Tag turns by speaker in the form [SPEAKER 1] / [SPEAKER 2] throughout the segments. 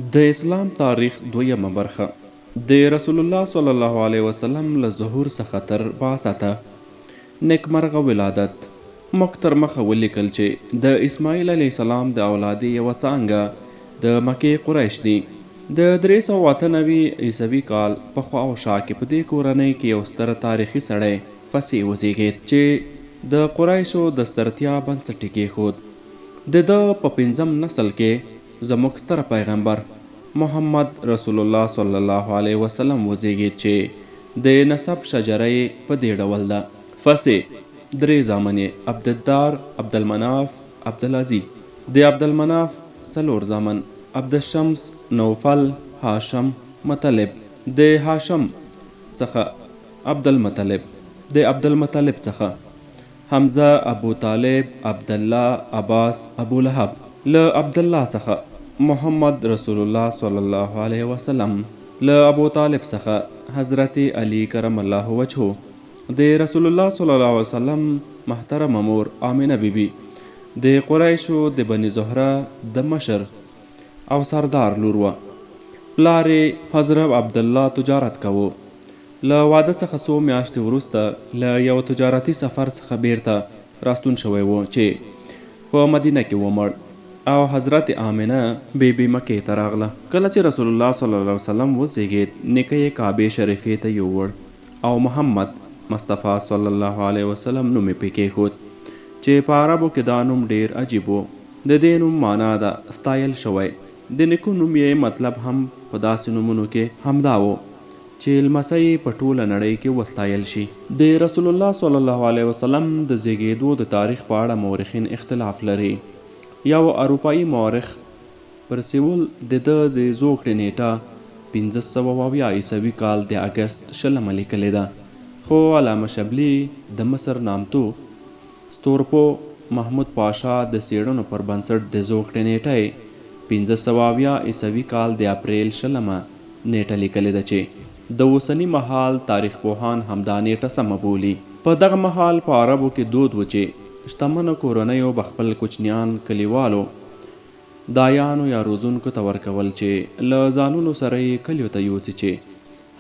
[SPEAKER 1] د اسلام تاریخ دویمه برخه د رسول الله صلی الله علیه وسلم له ظهور څخه تر بعثته نیکمرغه ولادت. موږ تر مخه ولیکل چې د اسماعیل علیه السلام د اولادې یوه څانګه د مکې قریش دي. د 398 عیسوي کال په خوا او شا کې په دې کورنۍ کې یو ستر تاریخي سړی فصیح وزیږید چې د قریشو د سترتیا بنسټ یې کېښود. د ده په 5م نسل کې زموږ ستر پیغمبر محمد رسول الله صلی الله علیه وسلم وزیږید چې د نسب شجره یې په دې ډول ده: فصیح 3 زامن یې عبدالدار، عبدالمناف، عبدالعزیز. د عبدالمناف 4 زامن: عبدالشمس، نوفل، هاشم، مطلب. د هاشم څخه عبدالمطلب. د عبدالمطلب څخه حمزه، ابو طالب، عبدالله، عباس، ابو لهب. له عبدالله څخه محمد رسول الله صلی الله علیه وسلم. له ابو طالب څخه حضرت علی کرم الله وجهه. د رسول الله صلی الله علیه وسلم محترمه مور آمنه بیبي د قریشو د بني زهره د مشر او سردار لور وه. پلار یې حضرت عبدالله تجارت کوو. له واده څخه څو میاشتې وروسته له یو تجارتي سفر څخه بیرته راستون شوی و چې په مدینه کې ومړ، او حضرت آمنه بیبي مکې ته راغله. کله چې رسول الله صلی الله علیه وسلم وزیږید، نیکه یې کعبې شریفې ته یووړ او محمد مصطفی صلی الله علیه وسلم نوم یې پې کېښود چې په عربو کې دا نوم ډیر عجیب و. د دې نوم معنا ده ستایل شوی. د نیکه نوم یې مطلب هم په داسې نومونو کې همدا و چې لمسی په ټوله نړۍ کې وستایل شي. د رسول الله صلی الله علیه وسلم د زیږېدو د تاریخ په اړه مورخین اختلاف لري. یو اروپایي مورخ پرسیول د ده د زوکړې نیټه 1520 عیسوي کال د اګست 20 لیکلې ده، خو علامه شبلی د مصر نامتو ستورپو محمود پاشا د څېړنو پر بنسټ د زوکړې نیټه 1520 عیسوي کال د اپریل 20 نیټه لیکلې ده چې د اوسني مهال تاریخ پوهان همدا نیټه سمه بولي. په دغه مهال په عربو کې دود و چې شتمنو کورنیو به خپل کوچنیان کلیوالو، دایانو یا روزونکو ته ورکول چې له ځانونو سره یې کلیو ته یوسي چې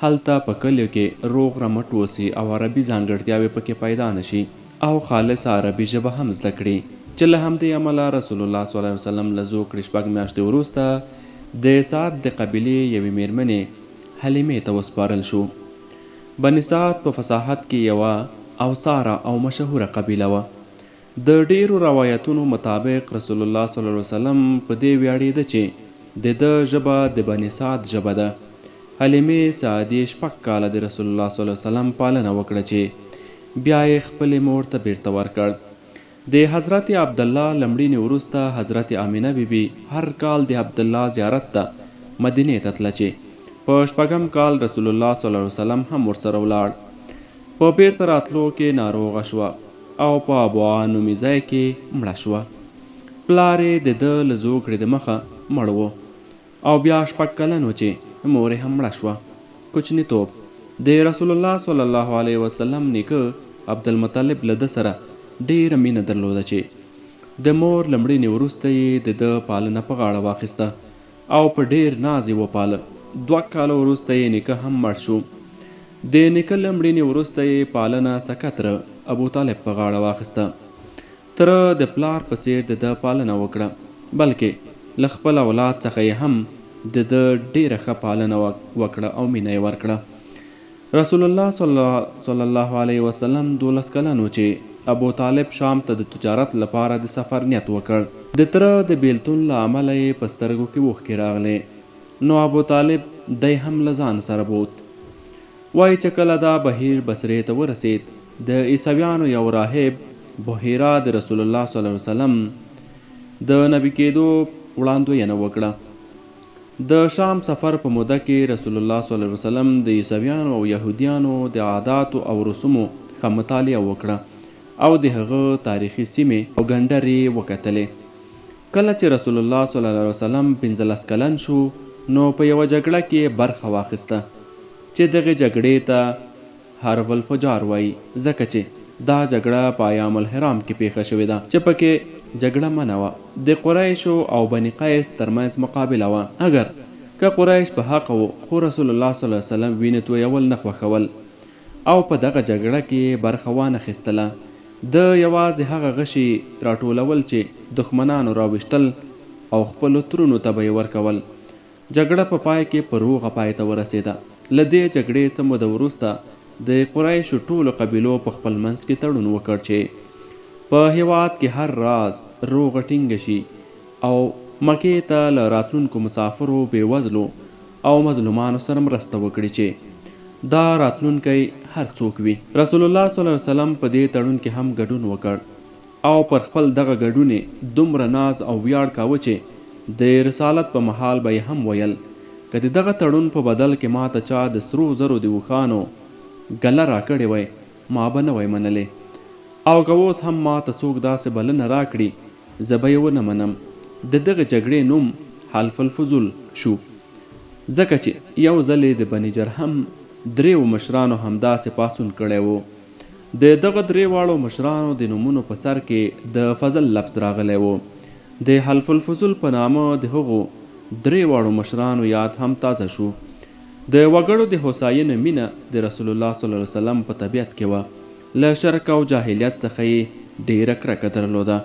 [SPEAKER 1] هلته په کلیو کې روغ رمټ وسي او عربي ځانګړتیاوې پکې پیدا نشي او خالص عربي ژبه هم زده کړي. چې له همدې امله رسول الله صلی الله علیه وسلم له زوکړې 6 میاشتې وروسته د سعد د قبیلې یوې میرمنې حلیمې ته وسپارل شو. بني سعد په فصاحت کې یوه اوساره او مشهوره قبیله وه. د ډیرو روایتونو مطابق رسول الله صلی الله علیه وسلم په دې ویاړېده چې د ده ژبه د بني سعد ژبه ده. حلیمې سعدي 6 کاله د رسول الله صلی الله علیه وسلم پالنه وکړه چې بیا یې خپلې مور ته بیرته ورکړ. د حضرت عبدالله لمړینې وروسته حضرت آمنه بیبي هر کال د عبدالله زیارت ته مدینې ته تله چې په 6 کال رسول الله صلی الله علیه وسلم هم ورسره ولاړ. په بیرته راتلو کې ناروغه شوه او په ابوا نومي ځای کې مړه شوه. پلار یې د ده له زوکړې د مخه مړ و او بیا 6 کلن و چې مور یې هم مړه شوه. کوچنیتوب د رسول الله صلی الله علیه وسلم نیکه عبدالمطلب له ده سره ډیره مینه درلوده چې د مور لمړینې وروسته یې د ده پالنه په غاړه واخیسته او په ډیر ناز یې وپاله. 2 کاله وروسته یې نیکه هم مړ شو. د نیکه لمړینې وروسته یې پالنه سکتره ابو طالب په غاړه واخیسته. تره د پلار په څیر د ده پالنه وکړه، بلکې له خپل اولاد څخه یې هم د ده ډیره ښه پالنه وکړه او مینه یې ورکړه. رسول الله صلی الله علیه وسلم 12 کلن و چې ابو طالب شام ته د تجارت لپاره د سفر نیت وکړ. د تره د بیلتون له امله یې په سترګو کې اوښکې راغلې، نو ابو طالب دی هم له ځان سره بوت. وایي چې کله دا بهیر بصرې ته ورسید، د عیسویانو یو راهب بحیرا د رسول الله صلی الله علیه وسلم د نبی کېدو وړاندوینه وکړه. د شام سفر په موده کې رسول الله صلی الله علیه وسلم د عیسویانو او یهودیانو د عاداتو او رسومو ښه مطالعه وکړه او د هغه تاریخي سیمې او ګنډرې وکتلې. کله چې رسول الله صلی الله علیه وسلم 15 کلن شو، نو په یوه جګړه کې برخه واخیسته چې دغه جګړې ته حرب الفجار وایي، ځکه چې دا جګړه په ایام الحرام کې پیښه شوې ده چې پکې جګړه منع وه. د قریشو او بني قیس ترمنځ مقابله وه. اگر که قریش په حق وو، خو رسول الله صلی الله علیه وسلم وینې تویول نه خوښول او په دغه جګړه کې برخه وانه خیستله. د یوازې هغه غشي راټولول چې دښمنانو راویشتل او خپلو ترونو ته به یې ورکول. جګړه په پای کې په روغه پای ته ورسېده. له دې جګړې څه موده وروسته د قریشو ټولو قبیلو په خپل منځ کې تړون وکړ چې په هیواد کې هر راز روغه ټینګه شي او مکې ته له راتلونکو مسافرو، بېوزلو او مظلومانو سره مرسته وکړي چې دا راتلونکی هر څوک وي. رسول الله صلی الله علیه وسلم په دې تړون کې هم ګډون وکړ او پر خپل دغه ګډون دومره ناز او ویاړ کاوه چې د رسالت په مهال به یې هم ویل که د دغه تړون په بدل کې ما ته چا د سرو زرو د اوښانو ګله راکړې وی، ما به نه وی منلې، او که اوس هم ما ته څوک داسې بلنه راکړي زه به یې ونه منم. د دغه جګړې نوم حلف الفضول شو، ځکه چې یو ځل د بني جرهم دریو مشرانو همداسې پاڅون کړی و. د دغه درې واړو مشرانو د نومونو په سر کې د فضل لفظ راغلی و. د حلف الفضول په نامه د هغو درې واړو مشرانو یاد هم تازه شو. د وګړو د هوساینې مینه د رسول الله صلی الله علیه وسلم په طبیعت کې وه. له شرک او جاهلیت څخه یې ډېره کرکه درلوده.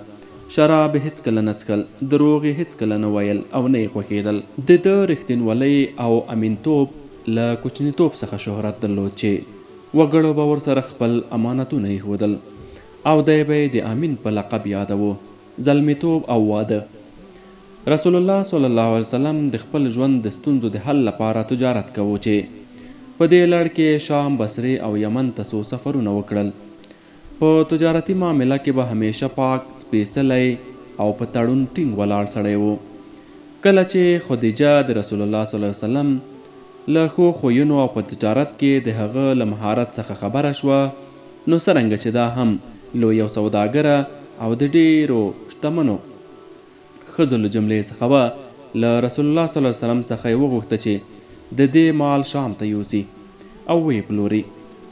[SPEAKER 1] شراب هیڅکله نه څښل، دروغ یې هیڅکله نه ویل او نه یې خوښېدل. د ده رښتینولۍ او امینتوب له کوچنیتوب څخه شهرت درلود چې وګړو به ورسره خپل امانتونه ایښودل او دی به یې د امین په لقب یادوه. زلمیتوب او واده. رسول الله صلی الله علیه وسلم د خپل ژوند د ستونزو د حل لپاره تجارت کوو چې په دې لړ کې شام، بصرې او یمن ته څو سفرونه وکړل. په تجارتي معامله کې به همیشه پاک، سپېڅلی او په تړون ټینګ ولاړ سړی و. کله چې خدیجه د رسول الله صلی الله علیه وسلم له ښو خویونو او په تجارت کې د هغه له مهارت څخه خبره شوه، نو څرنګه چې دا هم لویه سوداګره او د ډېرو شتمنو ښځو له جملې څخه وه، له رسول الله صلی الله علیه وسلم څخه یې وغوښته چې د دې مال شام ته یوسي او ویې پلوري.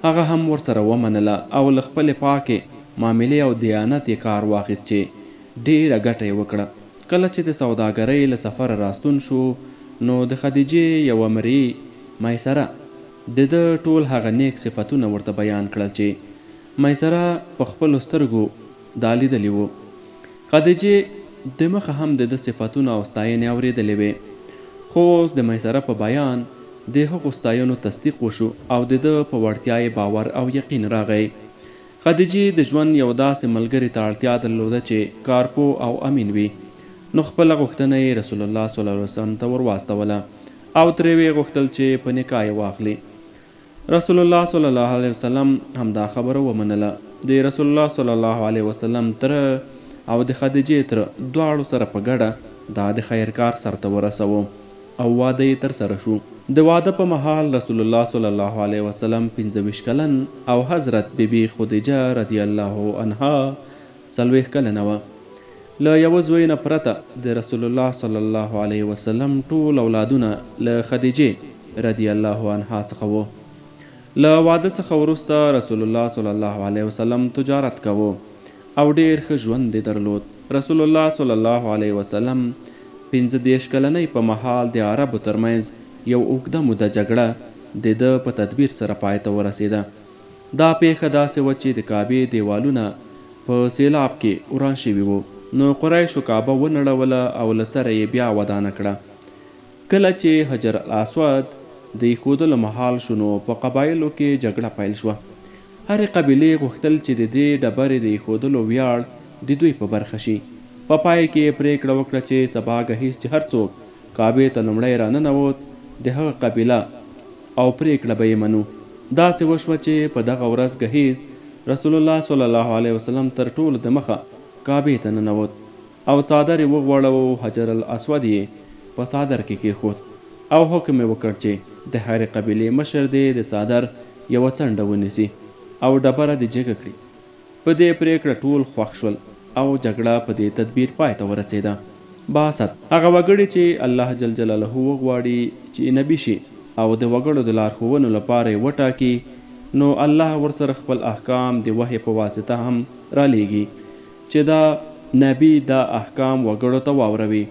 [SPEAKER 1] هغه هم ورسره ومنله او له خپلې پاکې معاملې او دیانت یې کار واخیست چې ډېره ګټه یې وکړه. کله چې د سوداګرۍ له سفره راستون شو، نو د خدیجې یوه مرې میسره د ده ټول هغه نیک صفتونه ورته بیان کړل چې میسره په خپلو سترګو دا لیدلي وو. خدیجې د مخه هم د ده صفتونه او ستاینې اورېدلې وې، خو اوس د میسره په بیان د هغو ستایانو تصدیق وشو او د ده په وړتیا یې باور او یقین راغی. خدیجې د ژوند یو داسې ملګري ته اړتیا درلوده چې کارپوه او امین وي، نو خپله غوښتنه یې رسول الله صلی الله علیه وسلم ته ورواستوله او ترې ویې غوښتل چې په نکاح یې واخلي. رسول الله صلی الله علیه وسلم همدا خبره ومنله. د رسول الله صلی الله علیه وسلم تره او د خدیجې تره دواړو سره په ګډه دا د خیر کار سرته ورسوه او واده یې ترسره شو. د واده په مهال رسول الله صلی الله علیه وسلم 25 کلن او حضرت بیبي خدیجه رضی الله عنها 40 کلنه وه. له یوه زوی نه پرته د رسول الله صلی الله علیه وسلم ټول اولادونه له خدیجې رضی الله عنها څخه وو. له واده څخه وروسته رسول الله صلی الله علیه وسلم تجارت کوو او ډېر ښه ژوند یې درلود. رسول الله صلی الله علیه وسلم 15 کلنۍ په مهال د عربو ترمنځ یو اوږده موده جګړه د ده په تدبیر سره پای ته ورسېده. دا پیښه داسې وه چې د کعبې دیوالونه په سیلاب کې وران شوي وو، نو قریشو کعبه ونړوله او له سره یې بیا ودانه کړه. کله چې حجر الاسود د ایښودلو مهال شو، نو په قبایلو کې جګړه پیل شوه. هرې قبیلې غوښتل چې د دې ډبرې د ایښودلو ویاړ د دوی په برخه شي. په پای کې یې پرېکړه وکړه چې سبا ګهیز چې هر څوک کعبې ته لومړی راننوت د هغه قبیله او پرېکړه به یې منو. داسې وشوه چې په دغه ورځ ګهیز رسول الله صلی الله علیه وسلم تر ټولو د مخه کعبې ته ننوت او څادر یې وغوړاوه. حجر الاسود یې په څادر کې کېښود او حکم یې وکړ چې د هرې قبیلې مشر دې د څادر یوه څنډه ونیسي او ډبره دې جګه کړي. په دې پرېکړه ټول خوښ شول او جګړه په دې تدبیر پای ته ورسېده. بعثت هغه وګړي چې الله جل جلاله وغواړي چې نبي شي او د وګړو د لارښوونو لپاره یې وټاکي، نو الله ورسره خپل احکام د وحی په واسطه هم رالیږي چې دا نبی دا احکام وګړو ته واوروي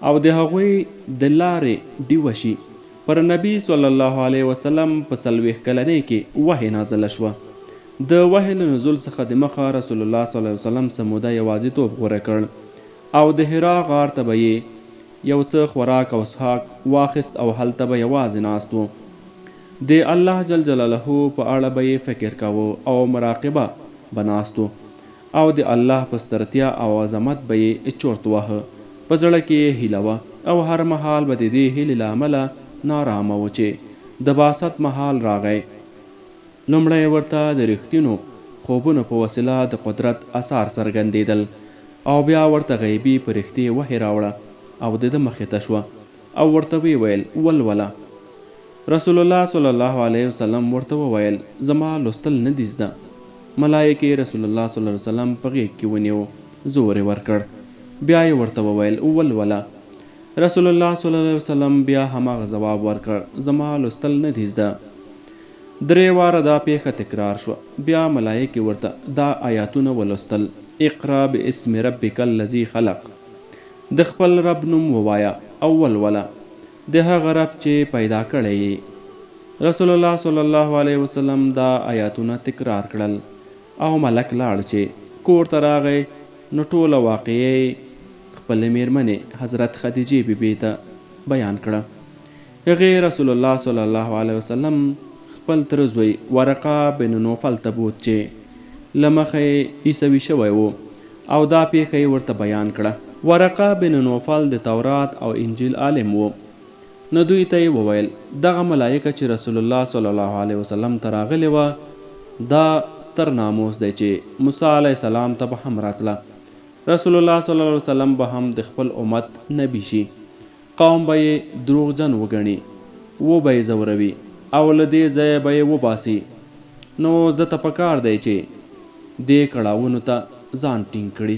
[SPEAKER 1] او د هغوی د لارې ډیوه شي. پر نبی صلی الله علیه وسلم په 40 کلنۍ کې وحی نازله شوه. د وحی له نزول څخه د مخه رسول الله صلی الله علیه وسلم سموده یوازیتوب غوره کړ او د حرا غار ته به یې یو څه خوراک او څښاک واخیست او هلته به یوازې ناست و. د الله جل جلاله په اړه به یې فکر کاوه او مراقبه به ناست و او د الله په سترتیا او عظمت به یې چورت واهه. په زړه کې یې هیله وه او هر مهال به د دې هیلې له امله نارامه و چې د بعثت مهال راغی. لومړی ورته د رښتینو خوبونو په وسیله د قدرت اثار څرګندېدل او بیا ورته غیبي فرښتې وحی راوړه او د ده مخې ته شوه او ورته ویې ویل ولوله. رسول الله صلی الله علیه وسلم ورته وویل زما لوستل نه دي زده. ملایکې رسول الله صلی الله علیه وسلم په غېږ کې ونیو، زور یې ورکړ، بیا یې ورته وویل ولوله. رسول الله صلی الله علیه وسلم بیا هماغه ځواب ورکړ زما لوستل نه دي زده. 3 واره دا پیښه تکرار شوه. بیا ملایکې ورته دا آیاتونه ولوستل: اقرا باسم ربک الذی خلق، د خپل رب نوم ووایه او ولوله، د هغه رب چې پیدا کړی یې. رسول الله صلی الله علیه وسلم دا آیاتونه تکرار کړل او ملک لاړ چې کور ته راغی نو ټوله واقعه خپل میرمنې حضرت خدیجې بیبي ته بیان کړه. هغې رسول الله صلی الله علیه وسلم خپل تر زوی ورقه بن نوفل ته بوت چې له مخه یې عیسوي شوی و او دا پیښه یې ورته بیان کړه. ورقه بن نوفل د تورات او انجیل عالم و. نو دوی ته یې وویل دغه ملایکه چې رسول الله صلی الله علیه وسلم ته راغلې وه دا ستر ناموس دی چې موسی علیه السلام ته به هم راتله. رسول الله صلی الله علیه وسلم به هم د خپل امت نبی شي. قوم به یې دروغجن وګڼي، و به یې ځوروي او له دې ځایه به یې وباسي. نو زه ته پکار دی چې دې کړاوونو ته ځان ټینګ کړي.